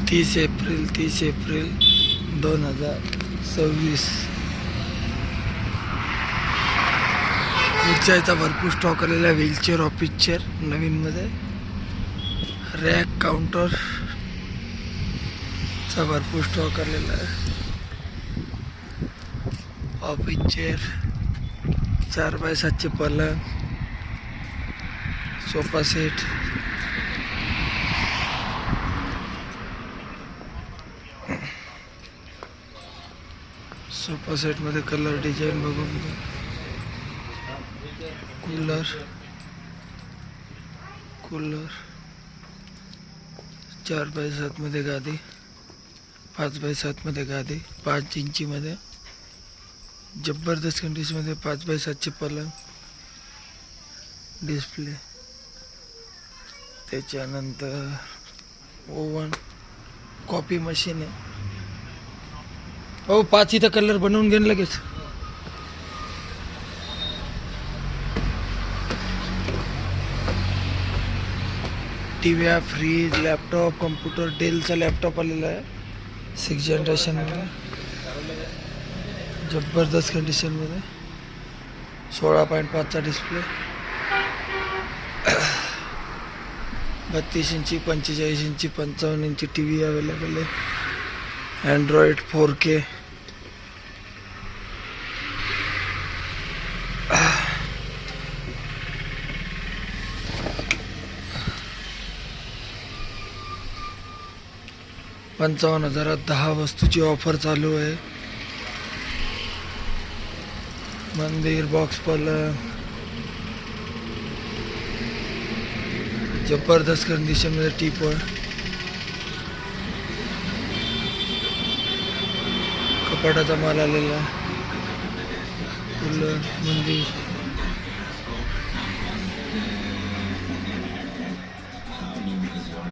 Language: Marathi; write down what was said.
30 एप्रिल 2026. खुर्च्याचा भरपूर स्टॉक आलेला आहे. व्हीलचेअर, ऑफिस चेअर नवीनमध्ये. रॅक काउंटर चा भरपूर स्टॉक आलेला आहे. ऑफिस चेअर, 4x7 पलंग, सोफा सेट, सोफा सेट मध्ये कलर डिझाईन बघून घ्या. कूलर 4x7 मध्ये गादी, 5x7 मध्ये गादी, 5 इंची मध्ये जबरदस्त कंडिशन मध्ये 5x7 पलंग, डिस्प्ले. त्याच्यानंतर ओव्हन, कॉफी मशीन आहे. हो 5 इथं कलर बनवून घेईन लगेच. TV, fridge, laptop, computer. डेलचा लॅपटॉप आलेला आहे 6 जनरेशन मध्ये, जबरदस्त कंडिशन मध्ये. 16.5 चा डिस्प्ले, 32 इंची, 45 इंची, 55 इंची टीव्ही अवेलेबल आहे. Android 4K. $55,000 10 वस्तूची ऑफर चालू आहे. मंदिर, बॉक्स पलंग, जबरदस्त कंडिशन मध्ये. टीपॉय, कपाटाचा माल आलेला. कूलर, मंदिर.